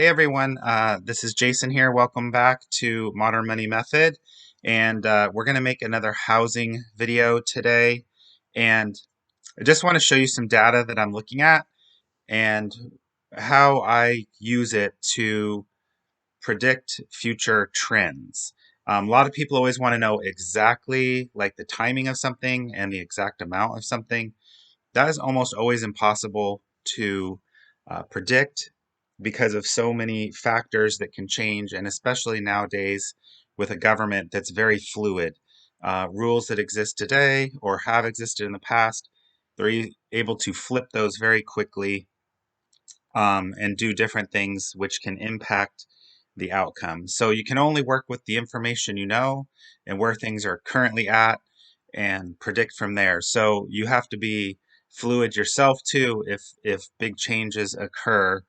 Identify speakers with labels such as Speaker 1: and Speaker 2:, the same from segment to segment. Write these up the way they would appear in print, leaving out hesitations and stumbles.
Speaker 1: Hey everyone, this is Jason here. Welcome back to Modern Money Method. And we're going to make another housing video today. And I just want to show you some data that I'm looking at and how I use it to predict future trends. A lot of people always want to know exactly like the timing of something and the exact amount of something. That is almost always impossible to predict because of so many factors that can change, and especially nowadays with a government that's very fluid. Rules that exist today or have existed in the past, they're able to flip those very quickly and do different things which can impact the outcome. So you can only work with the information you know and where things are currently at and predict from there. So you have to be fluid yourself too if big changes occur,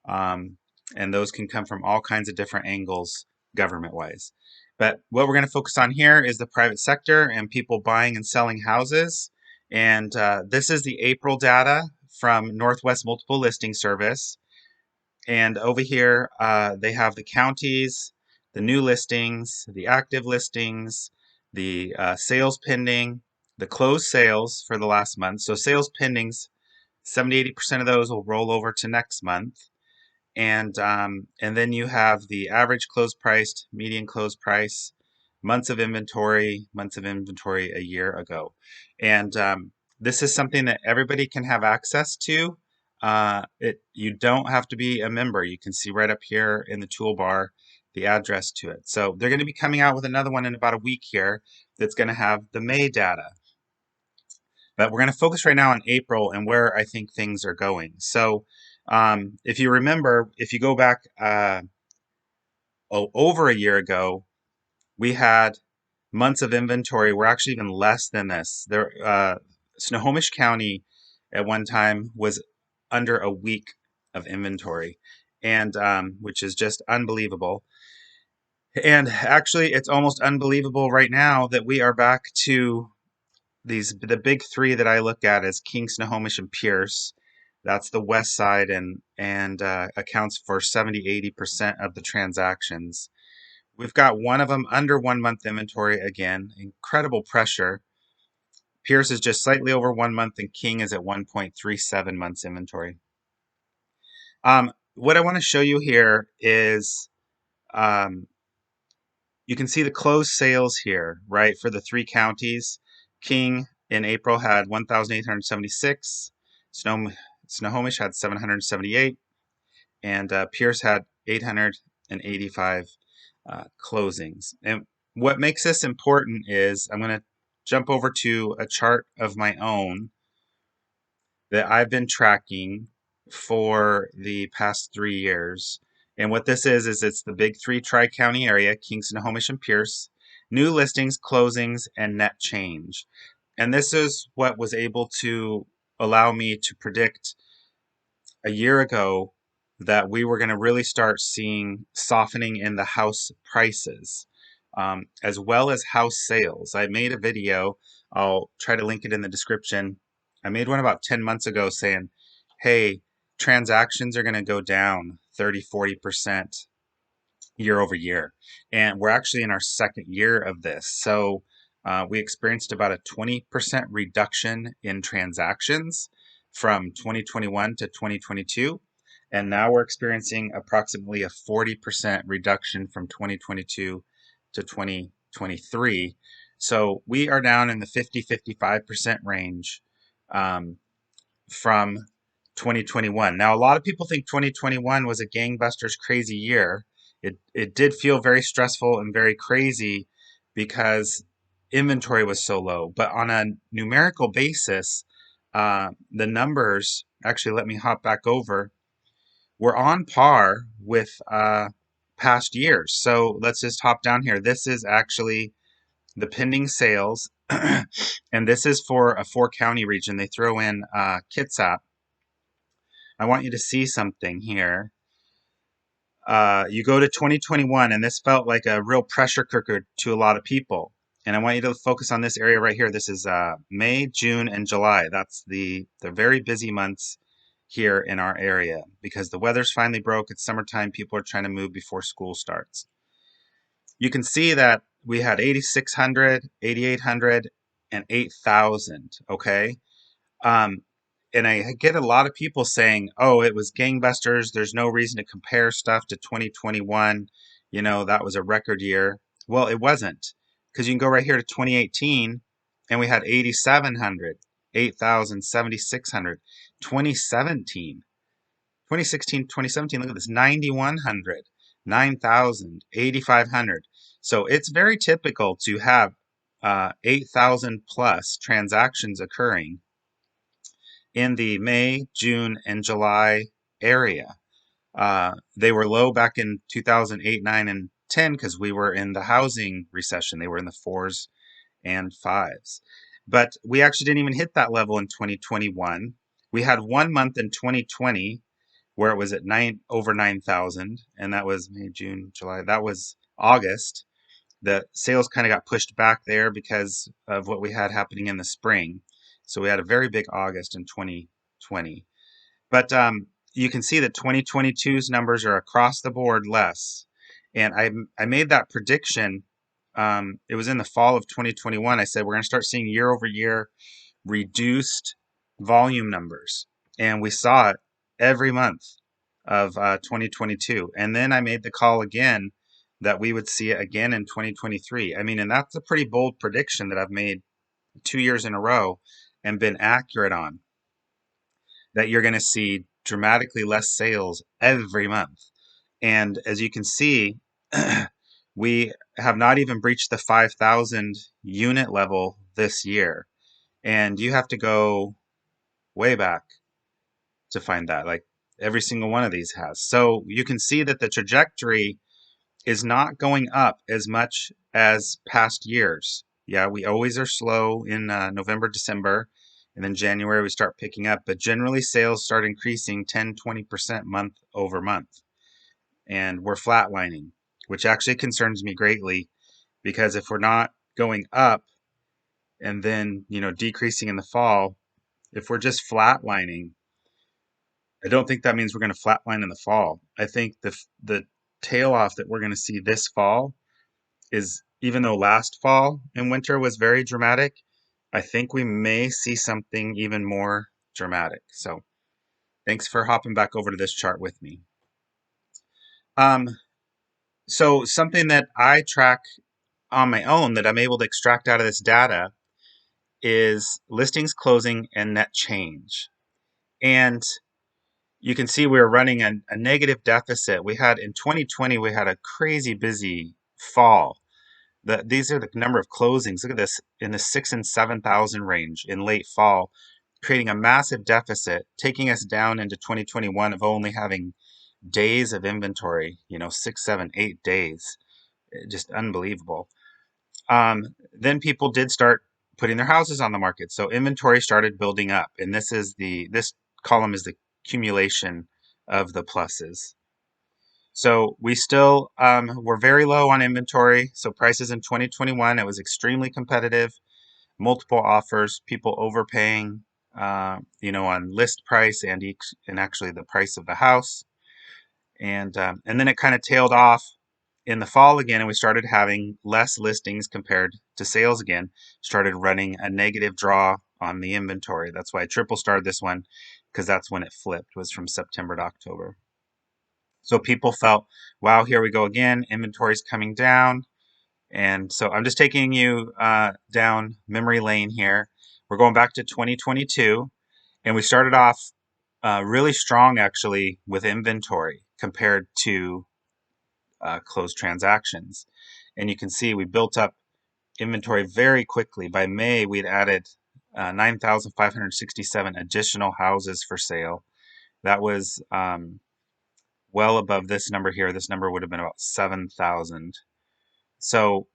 Speaker 1: um, and those can come from all kinds of different angles government wise. But what we're going to focus on here is the private sector and people buying and selling houses. And this is the April data from Northwest Multiple Listing Service. And over here, they have the counties, the new listings, the active listings, the sales pending, the closed sales for the last month. So sales pendings, 70–80% of those will roll over to next month. And then you have the average close price, median close price, months of inventory a year ago. And this is something that everybody can have access to. You don't have to be a member. You can see right up here in the toolbar the address to it. So they're going to be coming out with another one in about a week here that's going to have the May data. But we're going to focus right now on April and where I think things are going. So if you remember, if you go back over a year ago, we had months of inventory were actually even less than this. Snohomish County at one time was under a week of inventory, and which is just unbelievable. And actually, it's almost unbelievable right now that we are back to the big three that I look at as King, Snohomish, and Pierce. That's the west side and accounts for 70–80% of the transactions. We've got one of them under 1 month inventory again. Incredible pressure. Pierce is just slightly over 1 month, and King is at 1.37 months inventory. What I want to show you here is you can see the closed sales here, right, for the three counties. King in April had 1,876. Snohomish had 778. And Pierce had 885 closings. And what makes this important is I'm going to jump over to a chart of my own that I've been tracking for the past 3 years. And what this is it's the big three tri-county area, King, Snohomish, and Pierce, new listings, closings, and net change. And this is what was able to allow me to predict a year ago that we were going to really start seeing softening in the house prices, as well as house sales. I made a video, I'll try to link it in the description. I made one about 10 months ago saying, hey, transactions are going to go down 30–40% year over year. And we're actually in our second year of this. So we experienced about a 20% reduction in transactions from 2021 to 2022. And now we're experiencing approximately a 40% reduction from 2022 to 2023. So we are down in the 50–55% range from 2021. Now, a lot of people think 2021 was a gangbusters crazy year. It did feel very stressful and very crazy because inventory was so low. But on a numerical basis, the numbers, actually, let me hop back over, we're on par with past years. So let's just hop down here. This is actually the pending sales, and this is for a 4-county region. They throw in Kitsap. I want you to see something here. You go to 2021, and this felt like a real pressure cooker to a lot of people. And I want you to focus on this area right here. This is May, June, and July. That's the very busy months here in our area because the weather's finally broke. It's summertime. People are trying to move before school starts. You can see that we had 8,600, 8,800, and 8,000. Okay. Um, and I get a lot of people saying, oh, it was gangbusters. There's no reason to compare stuff to 2021. You know, that was a record year. Well, it wasn't, because you can go right here to 2018 and we had 8,700, 8,000, 7,600. 2017, 2016, 2017, look at this, 9,100, 9,000, 8,500. So it's very typical to have 8,000 plus transactions occurring in the May, June, and July area. They were low back in 2008, 9, and 10 because we were in the housing recession. They were in the fours and fives. But we actually didn't even hit that level in 2021. We had 1 month in 2020 where it was at over 9,000, and that was May, June, July. That was August. The sales kind of got pushed back there because of what we had happening in the spring. So we had a very big August in 2020. But you can see that 2022's numbers are across the board less. And I made that prediction. It was in the fall of 2021. I said we're going to start seeing year over year reduced volume numbers. And we saw it every month of 2022. And then I made the call again that we would see it again in 2023. I mean, and that's a pretty bold prediction that I've made 2 years in a row and been accurate on, that you're going to see dramatically less sales every month. And as you can see, we have not even breached the 5,000 unit level this year. And you have to go way back to find that. Like every single one of these has. So you can see that the trajectory is not going up as much as past years. Yeah, we always are slow in November, December, and then January we start picking up. But generally, sales start increasing 10, 20% month over month. And we're flatlining, which actually concerns me greatly because if we're not going up and then, decreasing in the fall, if we're just flatlining, I don't think that means we're going to flatline in the fall. I think the tail off that we're going to see this fall is, even though last fall and winter was very dramatic, I think we may see something even more dramatic. So thanks for hopping back over to this chart with me. So something that I track on my own that I'm able to extract out of this data is listings closing and net change. And you can see we're running a negative deficit. We had in 2020, we had a crazy busy fall. These are the number of closings. Look at this, in the 6,000 and 7,000 range in late fall, creating a massive deficit, taking us down into 2021 of only having days of inventory, 6, 7, 8 days. Just unbelievable. Then people did start putting their houses on the market. So inventory started building up. And this column is the accumulation of the pluses. So we still were very low on inventory. So prices in 2021, it was extremely competitive, multiple offers, people overpaying, on list price and actually the price of the house. And then it kind of tailed off in the fall again, and we started having less listings compared to sales again. Started running a negative draw on the inventory. That's why I triple starred this one, because that's when it flipped, was from September to October. So people felt, wow, here we go again. Inventory's coming down. And so I'm just taking you down memory lane here. We're going back to 2022, and we started off really strong actually with inventory compared to closed transactions. And you can see we built up inventory very quickly. By May, we'd added 9,567 additional houses for sale. That was well above this number here. This number would have been about 7,000. So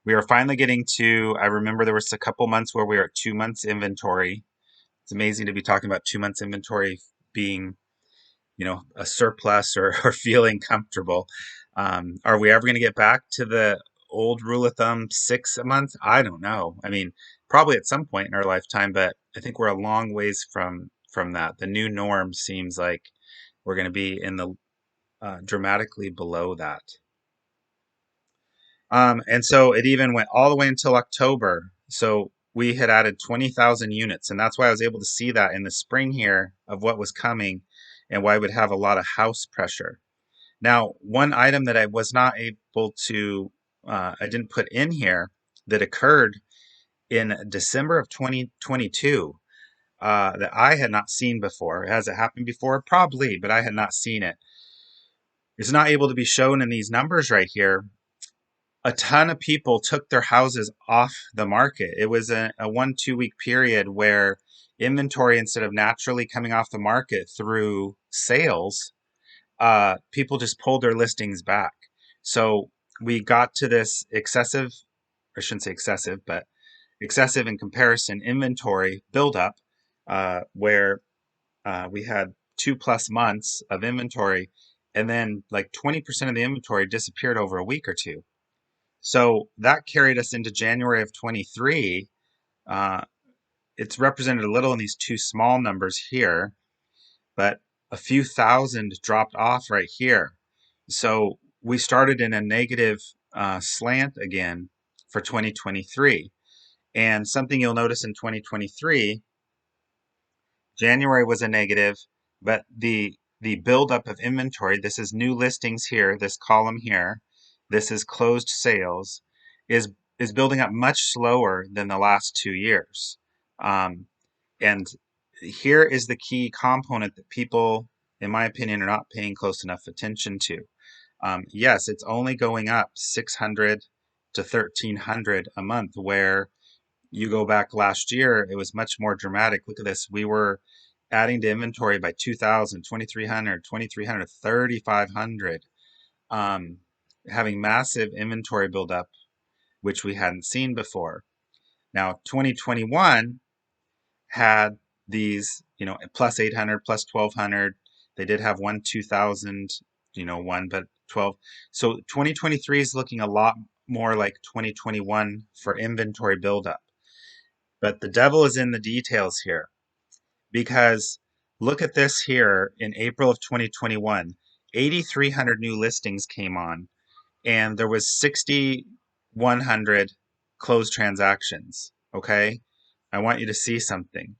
Speaker 1: we are finally getting to, I remember there was a couple months where we were at 2 months inventory. It's amazing to be talking about 2 months inventory being, a surplus or feeling comfortable. Are we ever going to get back to the old rule of thumb, 6 months? I don't know. I mean, probably at some point in our lifetime, but I think we're a long ways from from that. The new norm seems like we're going to be in the dramatically below that. And so it even went all the way until October. So we had added 20,000 units. And that's why I was able to see that in the spring here of what was coming and why I would have a lot of house pressure. Now, one item that I was not able to, I didn't put in here that occurred in December of 2022 that I had not seen before. Has it happened before? Probably, but I had not seen it. It's not able to be shown in these numbers right here. A ton of people took their houses off the market. It was a 1-2 week period where inventory, instead of naturally coming off the market through sales, people just pulled their listings back. So we got to this excessive, or I shouldn't say excessive, but excessive in comparison inventory buildup, where we had 2+ months of inventory, and then like 20% of the inventory disappeared over a week or two. So that carried us into January of 23. It's represented a little in these two small numbers here, but a few thousand dropped off right here. So we started in a negative slant again for 2023. And something you'll notice in 2023, January was a negative, but the buildup of inventory, this is new listings here, this column here, this is closed sales, is is building up much slower than the last 2 years. Um, and here is the key component that people, in my opinion, are not paying close enough attention to. Yes, it's only going up 600 to 1,300 a month, where you go back last year, it was much more dramatic. Look at this. We were adding to inventory by 2,000, 2,300, 2,300, 3,500, having massive inventory buildup, which we hadn't seen before. Now, 2021 had these, plus 800, plus 1,200. They did have 2,000, one, but 12. So 2023 is looking a lot more like 2021 for inventory buildup. But the devil is in the details here, because look at this here in April of 2021, 8,300 new listings came on, and there was 6,100 closed transactions. Okay, I want you to see something.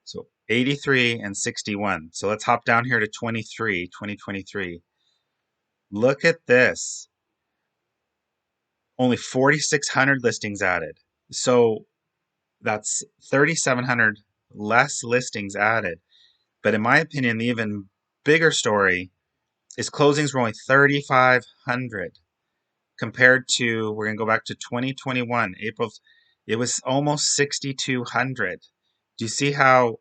Speaker 1: So 83 and 61. So let's hop down here to 2023. Look at this. Only 4,600 listings added. So that's 3,700 less listings added. But in my opinion, the even bigger story is closings were only 3,500 compared to, we're going to go back to 2021, April, it was almost 6,200. Do you see how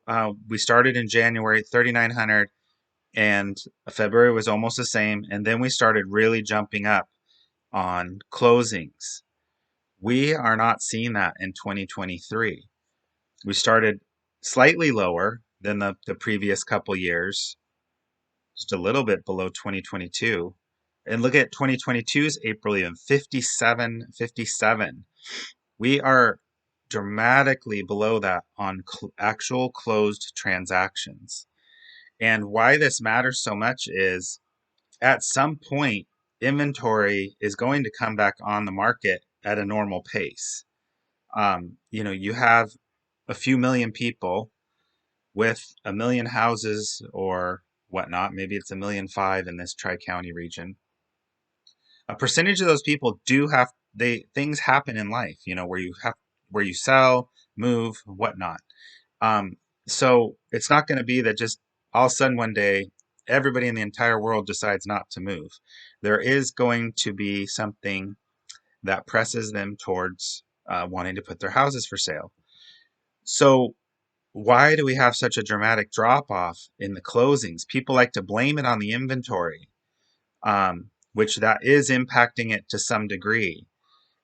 Speaker 1: we started in January, 3,900, and February was almost the same, and then we started really jumping up on closings. We are not seeing that in 2023. We started slightly lower than the previous couple years, just a little bit below 2022. And look at 2022's April, even 57. We are dramatically below that on actual closed transactions. And why this matters so much is, at some point, inventory is going to come back on the market at a normal pace. You have a few million people with a million houses or whatnot. Maybe it's 1,500,000 in this Tri-County region. A percentage of those people do have, things happen in life, where you sell, move, whatnot. So it's not going to be that just all of a sudden one day everybody in the entire world decides not to move. There is going to be something that presses them towards wanting to put their houses for sale. So why do we have such a dramatic drop off in the closings? People like to blame it on the inventory, which that is impacting it to some degree,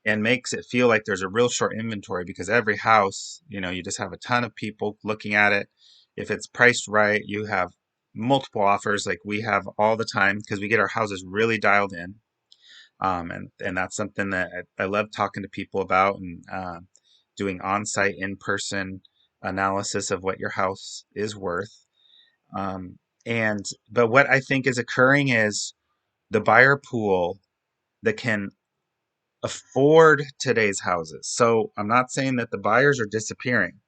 Speaker 1: and makes it feel like there's a real short inventory, because every house, you just have a ton of people looking at it. If it's priced right, you have multiple offers like we have all the time, because we get our houses really dialed in. And that's something that I love talking to people about, and doing on-site, in-person analysis of what your house is worth. Um, but what I think is occurring is the buyer pool that can afford today's houses. So I'm not saying that the buyers are disappearing.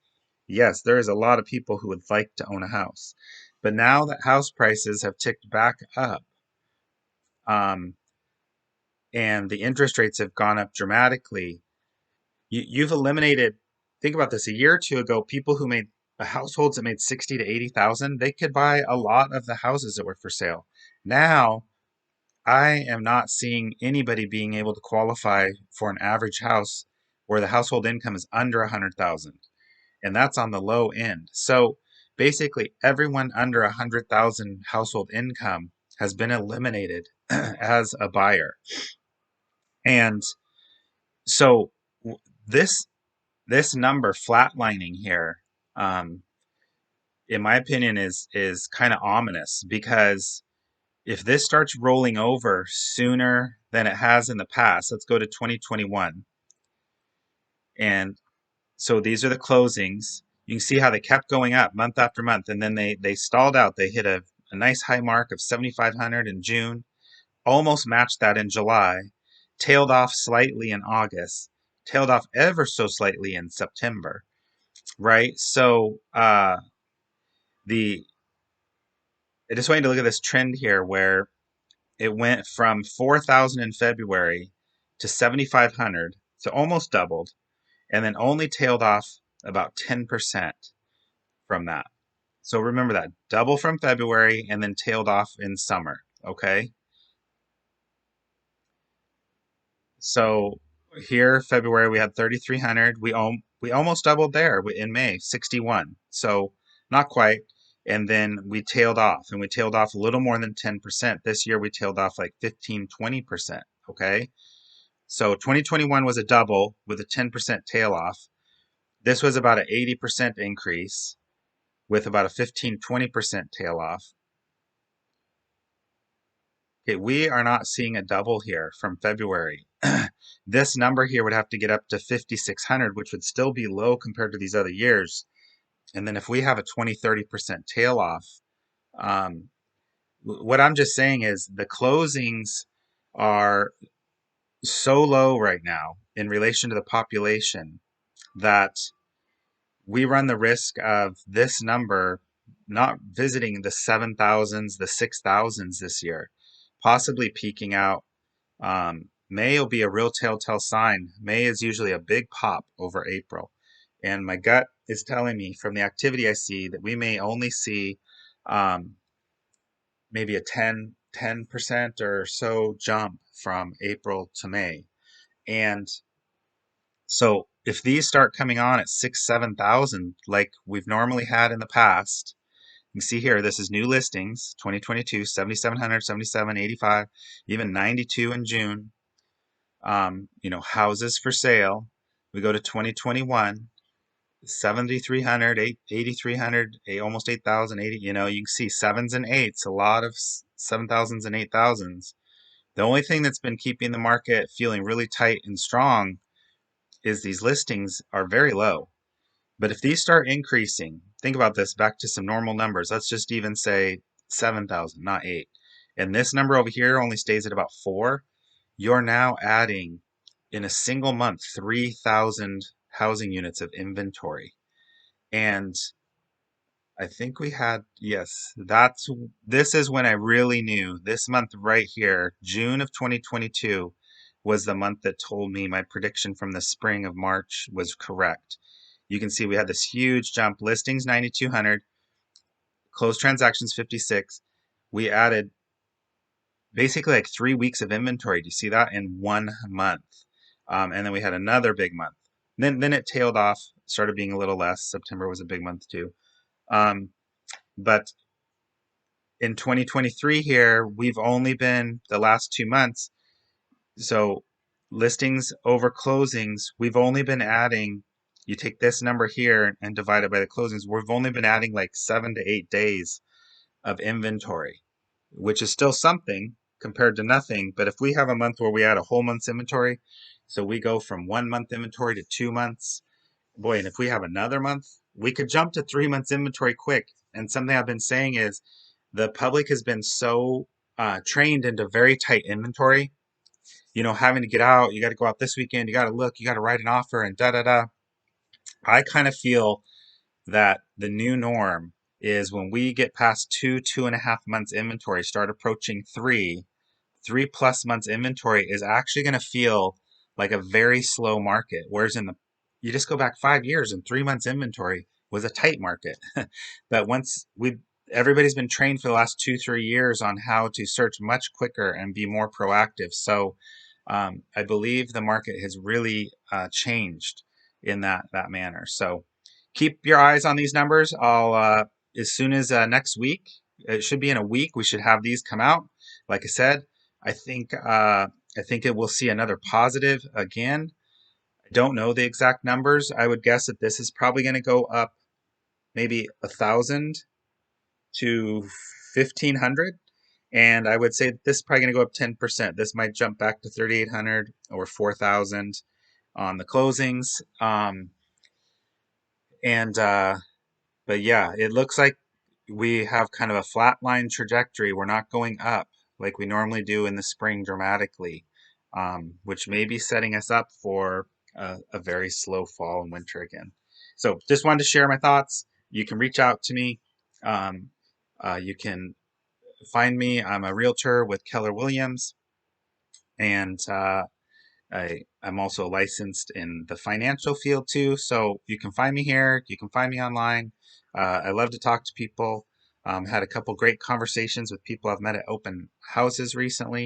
Speaker 1: Yes, there is a lot of people who would like to own a house. But now that house prices have ticked back up, um, and the interest rates have gone up dramatically, you've eliminated, think about this, a year or two ago, people who made households that made 60 to 80,000, they could buy a lot of the houses that were for sale. Now, I am not seeing anybody being able to qualify for an average house where the household income is under 100,000, and that's on the low end. So basically, everyone under 100,000 household income has been eliminated as a buyer. And so this this number flatlining here, um, in my opinion, is kind of ominous, because if this starts rolling over sooner than it has in the past, let's go to 2021. And so these are the closings. You can see how they kept going up month after month, and then they stalled out. They hit a nice high mark of 7,500 in June, almost matched that in July, tailed off slightly in August, tailed off ever so slightly in September, right? So the I just want you to look at this trend here where it went from 4,000 in February to 7,500, so almost doubled, and then only tailed off about 10% from that. So remember that, double from February and then tailed off in summer, okay? So here, February, we had 3,300. We almost doubled there in May, 61. So not quite. And then we tailed off, and we tailed off a little more than 10%. This year, we tailed off like 15, 20%. Okay. So 2021 was a double with a 10% tail off. This was about an 80% increase with about a 15, 20% tail off. Okay, we are not seeing a double here from February. This number here would have to get up to 5,600, which would still be low compared to these other years. And then if we have a 20, 30% tail off, um, what I'm just saying is the closings are so low right now in relation to the population that we run the risk of this number not visiting the 7,000s, the 6,000s this year, possibly peaking out. May will be a real telltale sign. May is usually a big pop over April. And my gut is telling me from the activity I see that we may only see um, maybe a 10% or so jump from April to May. And so if these start coming on at 6, 7,000, like we've normally had in the past, you can see here, this is new listings, 2022, 7,700, 77, 85, even 92 in June. Houses for sale. We go to 2021, 7,300, 8,300, almost 8,000, 80. You can see sevens and eights, a lot of 7,000s and 8,000s. The only thing that's been keeping the market feeling really tight and strong is these listings are very low. But if these start increasing, think about this, back to some normal numbers. Let's just even say 7,000, not 8. And this number over here only stays at about 4. You're now adding in a single month 3,000 housing units of inventory. And I think we had, yes, this is when I really knew. This month right here, June of 2022, was the month that told me my prediction from the spring of March was correct. You can see we had this huge jump, listings 9,200, closed transactions 56. We added basically like 3 weeks of inventory. Do you see that in 1 month? And then we had another big month. Then it tailed off, started being a little less. September was a big month too. But in 2023 here, we've only been the last 2 months. So listings over closings, we've only been adding, you take this number here and divide it by the closings, we've only been adding like 7 to 8 days of inventory, which is still something compared to nothing. But if we have a month where we add a whole month's inventory, so we go from 1 month inventory to 2 months, boy, and if we have another month we could jump to 3 months inventory quick. And something I've been saying is the public has been so trained into very tight inventory. Having to get out, you got to go out this weekend, you got to look, you got to write an offer, and da da da. I kind of feel that the new norm is when we get past 2.5 months inventory, start approaching 3+ months inventory is actually going to feel like a very slow market. Whereas you just go back 5 years and 3 months inventory was a tight market. But everybody's been trained for the last 2, 3 years on how to search much quicker and be more proactive. So I believe the market has really changed in that manner. So keep your eyes on these numbers. As soon as next week, it should be in a week, we should have these come out. Like I said, I think it will see another positive again. I don't know the exact numbers. I would guess that this is probably going to go up maybe 1,000 to 1,500, and I would say that this is probably going to go up 10%. This might jump back to 3,800 or 4,000 on the closings. And But yeah, it looks like we have kind of a flatline trajectory. We're not going up like we normally do in the spring dramatically, which may be setting us up for a very slow fall and winter again. So just wanted to share my thoughts. You can reach out to me. Um, you can find me. I'm a realtor with Keller Williams, and I'm also licensed in the financial field too. So you can find me here. You can find me online. I love to talk to people. Had a couple great conversations with people I've met at open houses recently.